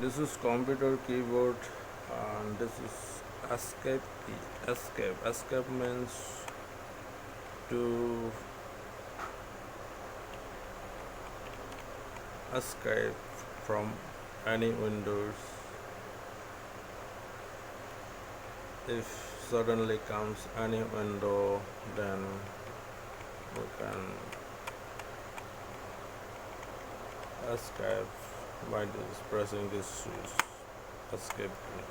This is computer keyboard, and this is escape key. Escape means to escape from any windows. If suddenly comes any window, then we can escape by this pressing this switch, escape key.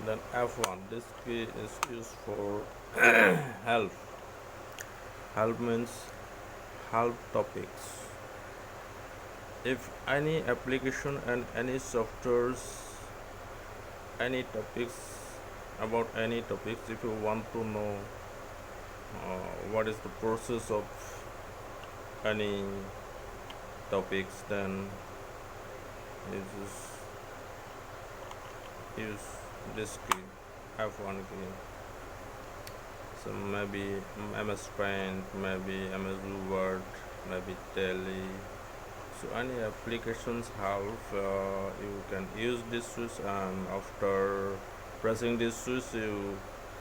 Then F1. This key is used for help. Help means help topics. If any application and any softwares, any topics, about any topics, if you want to know what is the process of any topics, then you just use this key, F1 key. So maybe MS Paint, maybe MS Word, maybe Tele. So any applications have you can use this switch, and after pressing this switch you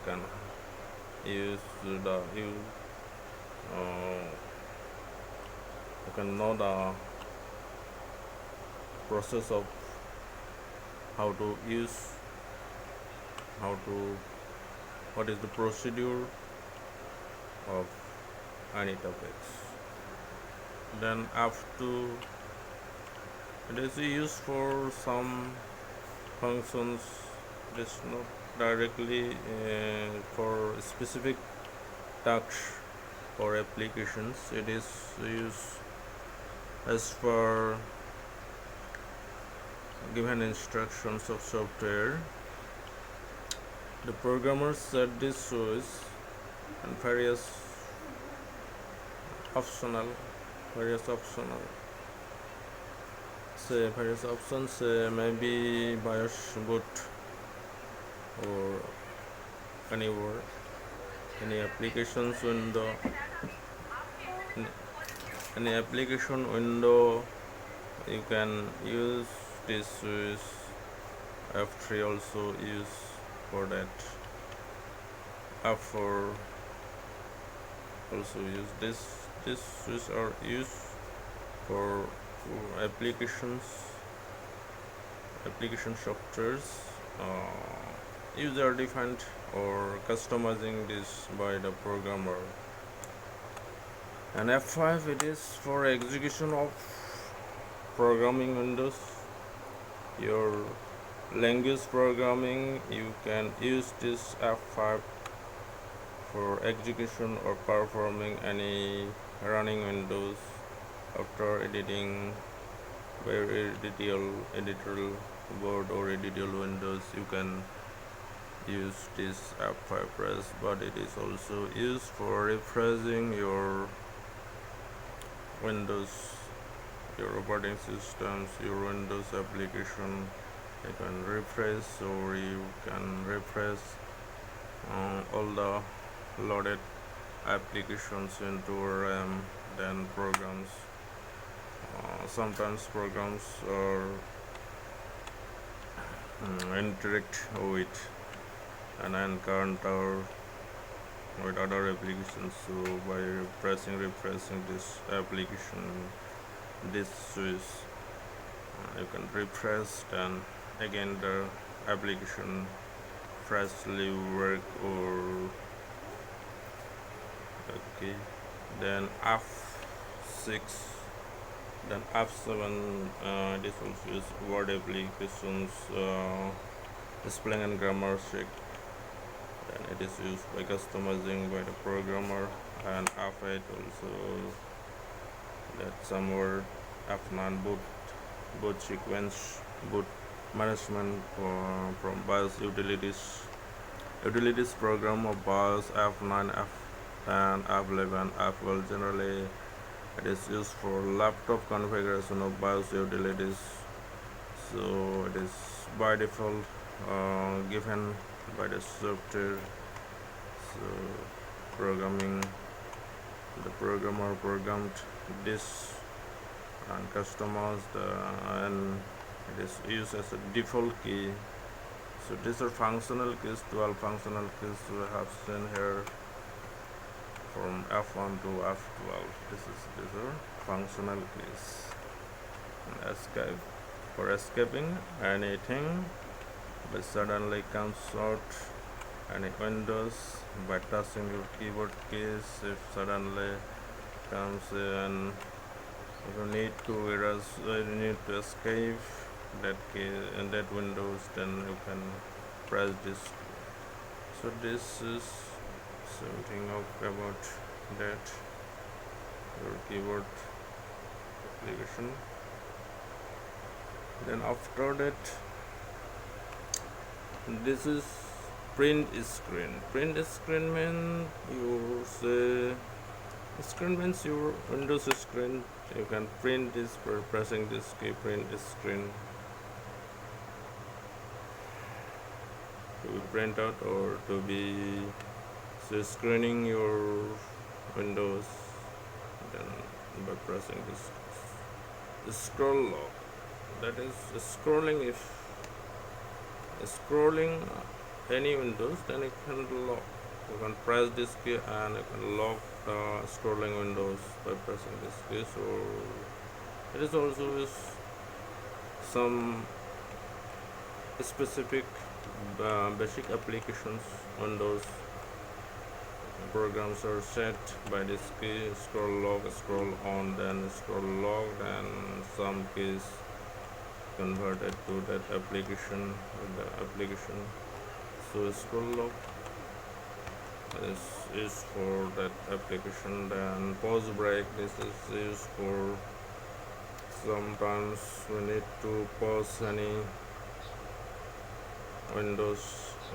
can use the uh, you can know the process of how to use, how to, what is the procedure of any topics. Then F2, it is used for some functions. It is not directly for specific tasks or applications. It is used as per given instructions of software. The programmers set this switch and optional various options, maybe BIOS boot or anywhere, any applications window, any application window, you can use this switch. F3 also use for that. F4 also use this switch are used for application softwares, user defined or customizing this by the programmer. And F5, it is for execution of programming windows, your language programming. You can use this F5 for execution or performing any running windows after editing where editorial board or editorial windows. You can use this F5 press, but it is also used for refreshing your windows, your operating systems, your windows application. You can refresh, or you can refresh all the loaded applications into RAM. Then programs, sometimes programs are interact with an encounter with other applications. So by refreshing this application, this switch, you can refresh, then again the application freshly work. Or okay, then F6, then F7, this also is word applications, spelling and grammar check. Then it is used by customizing by the programmer. And F8 also, that some word. F9, boot sequence, boot management from BIOS utilities program of BIOS. F9, F10, F11, F12. Generally it is used for laptop configuration of BIOS utilities. So it is by default given by the software. So the programmer programmed this and customized, and it is used as a default key. So these are functional keys, 12 functional keys we have seen here from F1 to F12. These are functional keys. And escape, for escaping anything but suddenly comes out any windows by touching your keyboard keys. If suddenly comes and you need to erase, you need to escape that key and that windows, then you can press this. So this is something about that your keyboard application. Then after that, this is print screen. Print screen means you say screen means your Windows screen. You can print this by pressing this key, print screen, to be print out or to be screening your Windows. Then by pressing this scroll lock, that is scrolling. If scrolling any Windows, then you can lock. You can press this key and you can lock the scrolling windows by pressing this key. So it is also is some specific basic applications. Windows programs are set by this key: scroll lock, scroll on, then scroll lock, and some keys converted to that application with the application. So scroll lock is for that application. Then pause break, this is used for sometimes we need to pause any Windows,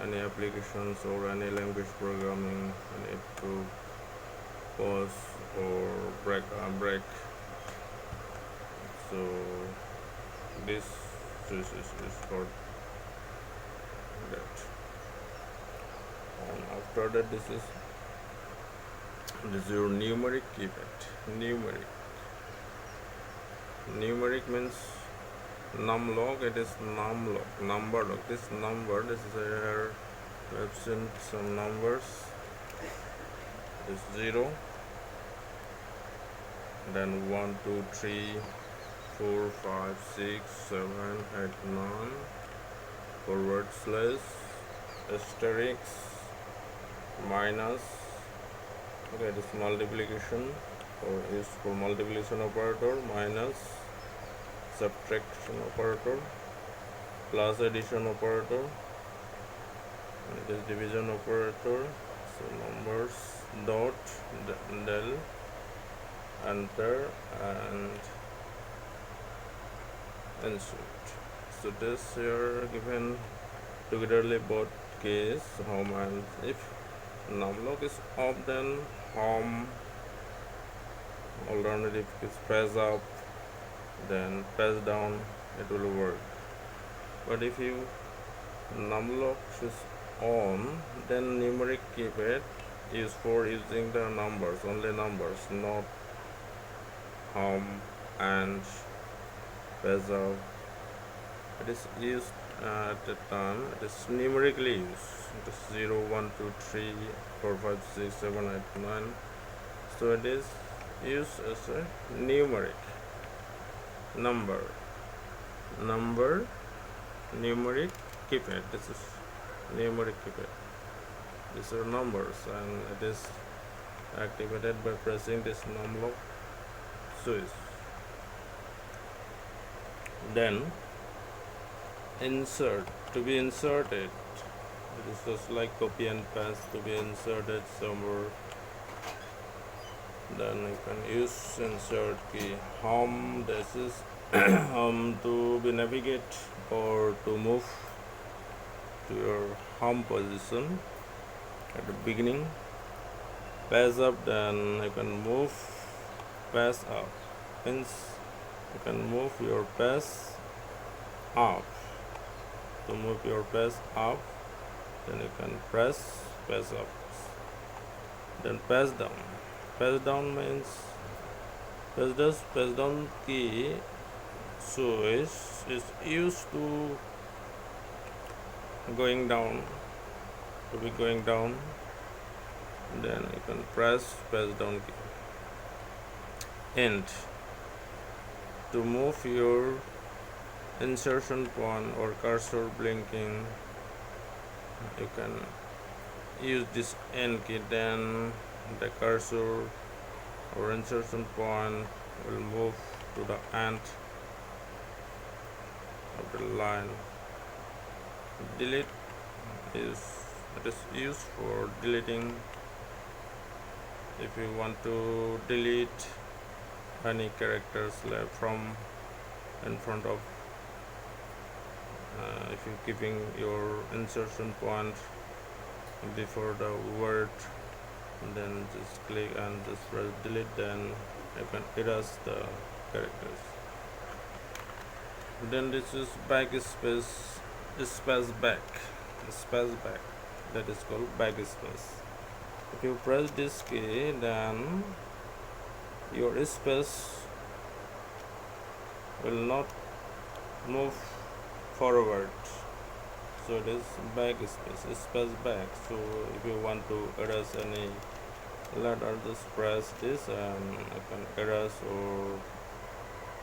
any applications or any language programming. We need to pause or break. So this is for that. And after that, this is your numeric keypad. Numeric means numlock. It is numlock, number lock. This is here we have seen some numbers. This 0, then 1 2 3 4 5 6 7 8 9, forward slash, asterisk, minus. Okay, this multiplication or is for multiplication operator, minus subtraction operator, plus addition operator, and this division operator. So numbers, dot, del, enter, and insert. So this here given togetherly both keys, home, and if numlock is off, then home. Alternative is press up, then press down, it will work. But if you numlock is on, then numeric keypad is for using the numbers, only numbers, not home and press up. It is used at the time, it is numerically used. It is 0 1 2 3 4 5 6 7 8 9. So it is used as a numeric numeric keypad. This is numeric keypad. These are numbers, and it is activated by pressing this numlock switch. Then insert, to be inserted, it is just like copy and paste, to be inserted somewhere. Then you can use insert key. Home, this is home, to be navigate or to move to your home position at the beginning. Pass up, then you can move pass up, means you can move your pass up. To move your pass up, then you can press pass up. Then pass down. Pass down means pass down key So it's used to going down, to be going down. Then you can press down key. And to move your insertion point or cursor blinking, you can use this end key. Then the cursor or insertion point will move to the end of the line. Delete is it is used for deleting. If you want to delete any characters left from in front of, if you're keeping your insertion point before the word, then just click and just press delete, then you can erase the characters. Then this is backspace, space back, that is called backspace. If you press this key, then your space will not move forward, so it is space back. So if you want to erase any letter, just press this and you can erase, or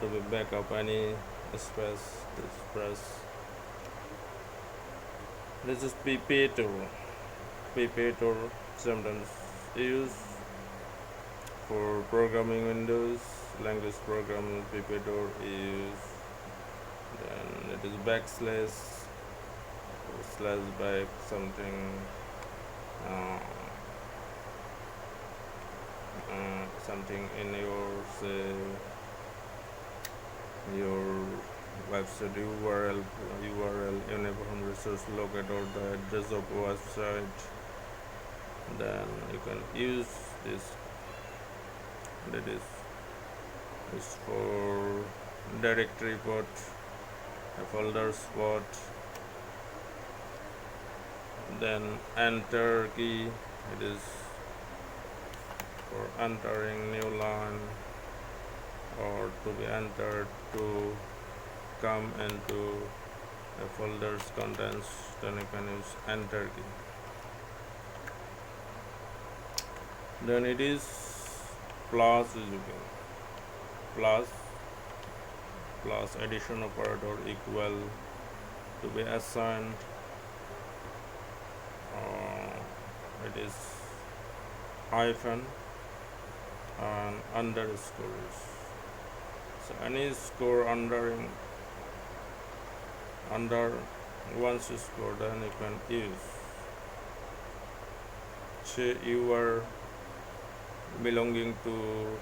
to be back up any space, just press. This is PP tool sometimes used for programming Windows language programming. PP tool is, then it is backslash or slash back something, something in your, say, your website URL uniform resource locator, or the address of website. Then you can use this, that is for directory port, a folder spot. Then enter key, it is for entering new line or to be entered to come into a folder's contents. Then you can use enter key. Then it is plus is looking, plus addition operator equal, to be assigned, it is hyphen and underscores. So any score under once you score, then you can use. Say you are belonging to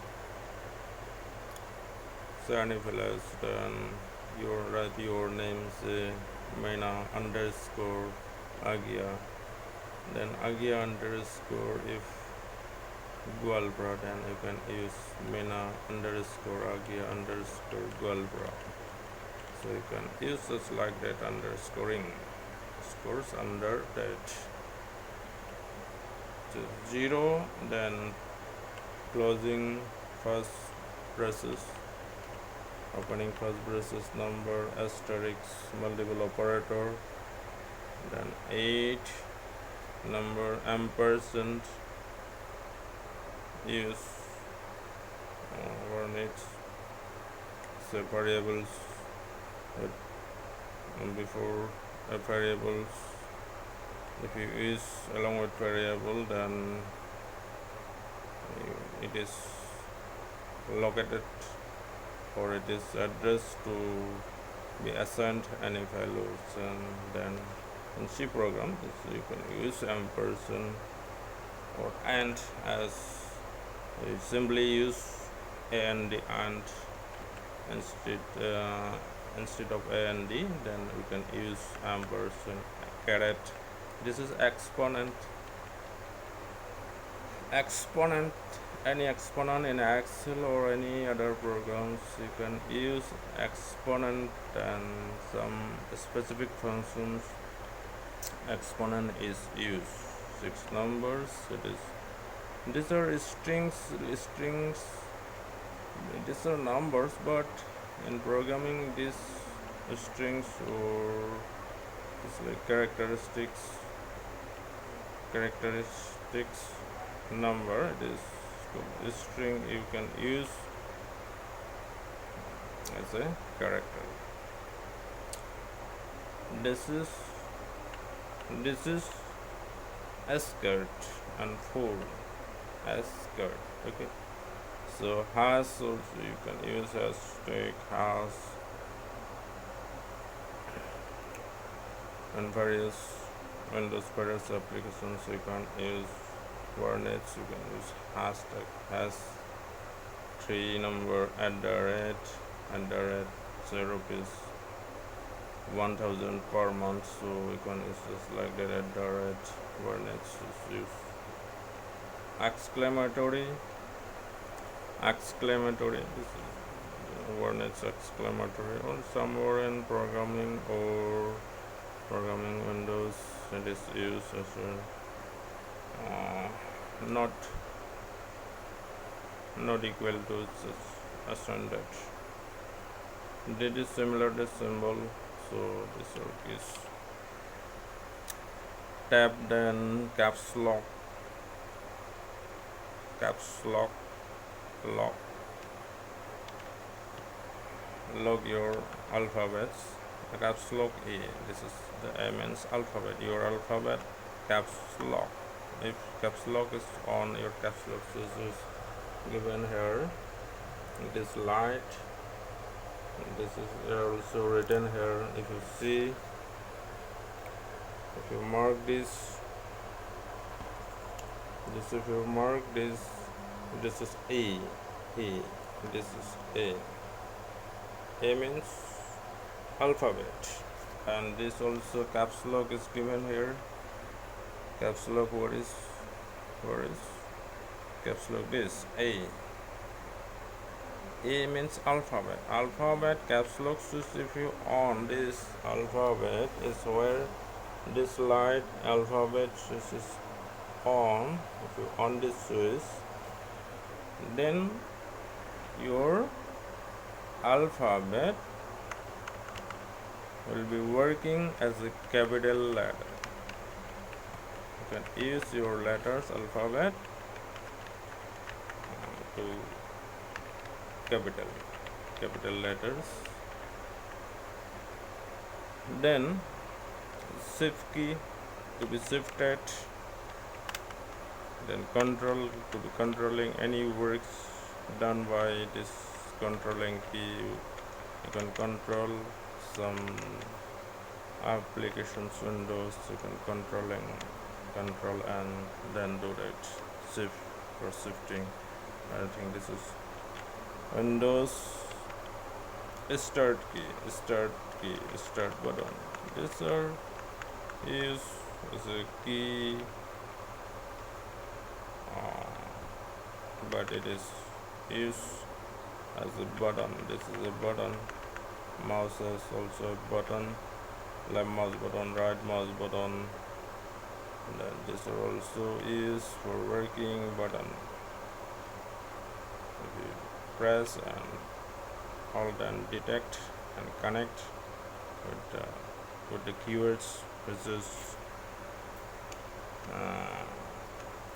Sanifelas, then you write your name, say Mena underscore Agia, then Agia underscore if Gualbra, then you can use Mena underscore Agia underscore Gualbra. So you can use just like that, underscoring scores under that. So 0, then closing first braces, opening first braces number, asterisk multiple operator, then 8 number, ampersand, use needs, say variables before variables. If you use along with variable, then it is located, or it is addressed to be assigned any values. And then in C program, you can use ampersand or and, as you simply use and instead of and, then we can use ampersand, caret. This is exponent, any exponent in Excel or any other programs. You can use exponent and some specific functions. Exponent is used 6 numbers. These are strings, these are numbers, but In programming, these strings or it's like characteristics number, it is a string you can use as a character. This is skirt and full skirt. Okay, so hash also you can use hashtag hash and various Windows various applications you can use coordinates, you can use hashtag hash 3 number @ 0 rupees 1000 per month, so we can use just like that coordinates. Use exclamatory this is coordinates exclamatory or somewhere in programming or programming Windows it is used as not equal to a standard. That is similar to symbol, so this is tab, then caps lock lock your alphabets. Caps lock A, this is the A means alphabet, your alphabet caps lock. If caps lock is on, your caps lock is given here. It is light. This is also written here. If you see, if you mark this if you mark this is A. This is A. A means alphabet, and this also caps lock is given here. Caps lock, what is caps lock? This A means alphabet caps lock switch. If you on this alphabet is where this light alphabet switch is on. If you on this switch, then your alphabet will be working as a capital letter. You can use your letters alphabet to capital letters. Then shift key to be shifted, then control to be controlling any works done by this controlling key. You can control some applications Windows, you can control and then do that shift for shifting. I think this is Windows start button. This is a key, but it is used as a button. This is a button. Mouse is also a button, left mouse button, right mouse button, and then this is also used for working button. If you press and hold and detect and connect with the keywords which is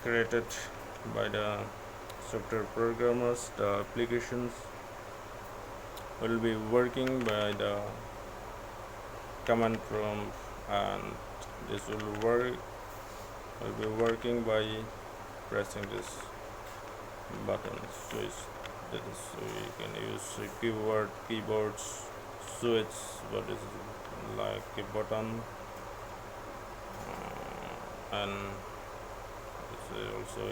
created by the software programmers. The applications will be working by the command prompt, and this will be working by pressing this button switch. That is, so you can use keyboards switch, but this is like a button, and this is also a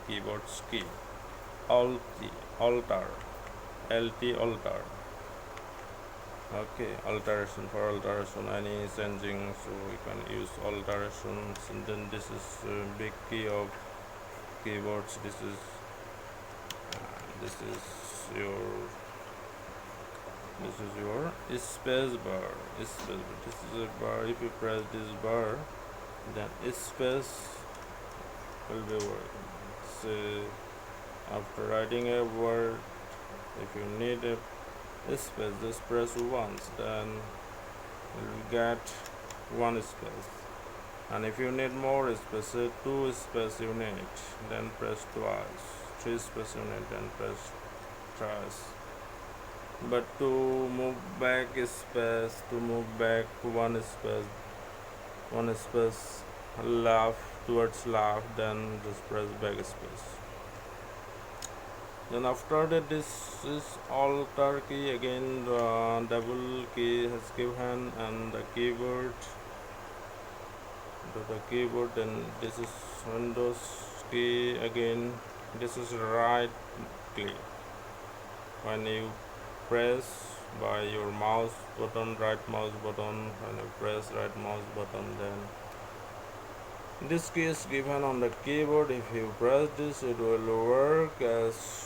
keyboard's key. Alter. Okay, alteration, any changing, so we can use alterations. And then this is a big key of keyboards. This is your space bar. This is a bar. If you press this bar, then space will be working. So after writing a word, if you need space, just press once, then you'll get one space. And if you need more space, two space you need, then press twice. Three space you need, then press twice. But to move back space, to move back one space left, towards left, then just press back space. Then after that, this is Alt key, again double key has given, and the keyboard to the keyboard, then this is Windows key, again this is right click. When you press by your mouse button, right mouse button, when you press right mouse button, then this key is given on the keyboard. If you press this, it will work as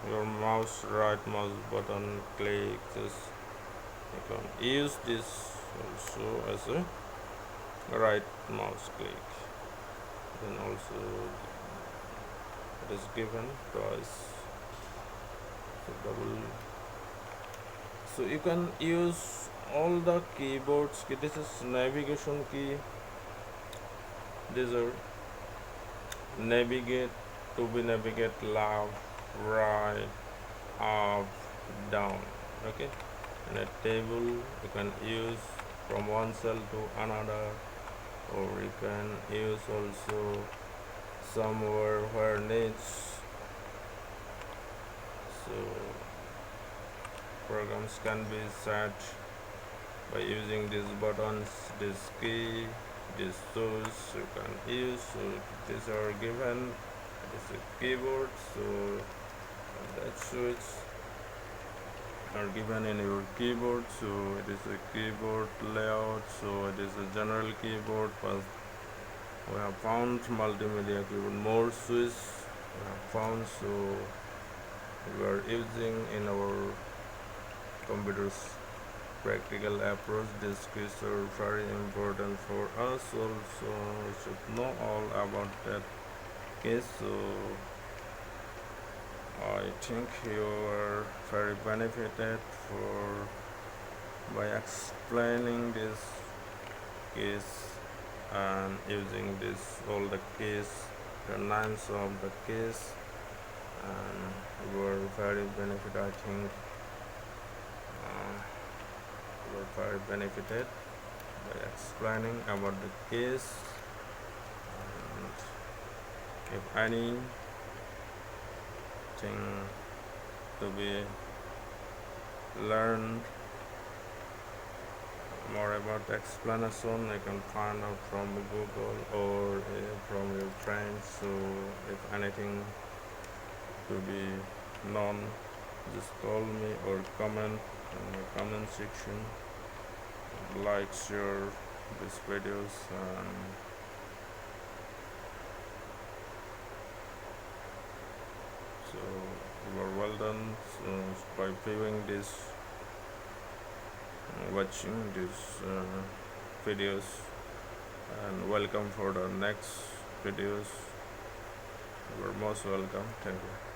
your mouse right mouse button click. Just you can use this also as a right mouse click. Then also it is given twice, so double. So you can use all the keyboards key. This is navigation key. These are navigate, to be navigate left, right, up, down. Okay, in a table you can use from one cell to another, or you can use also somewhere where needs. So programs can be set by using these buttons, this key, these tools you can use. So these are given. This is a keyboard, so that switch are given in your keyboard. So it is a keyboard layout. So it is a general keyboard, but we have found multimedia keyboard, more switch we have found, so we are using in our computers practical approach. These keys are very important for us also. We should know all about that case. So I think you are very benefited by explaining this case and using this all the keys, the names of the keys, and you are very benefited. I think you are very benefited by explaining about the case. And if anything to be learned more about the explanation, you can find out from Google or from your friends. So if anything to be known, just call me or comment in the comment section, like, share these videos, and so you are well done by viewing this, watching these videos, and welcome for the next videos. You are most welcome. Thank you.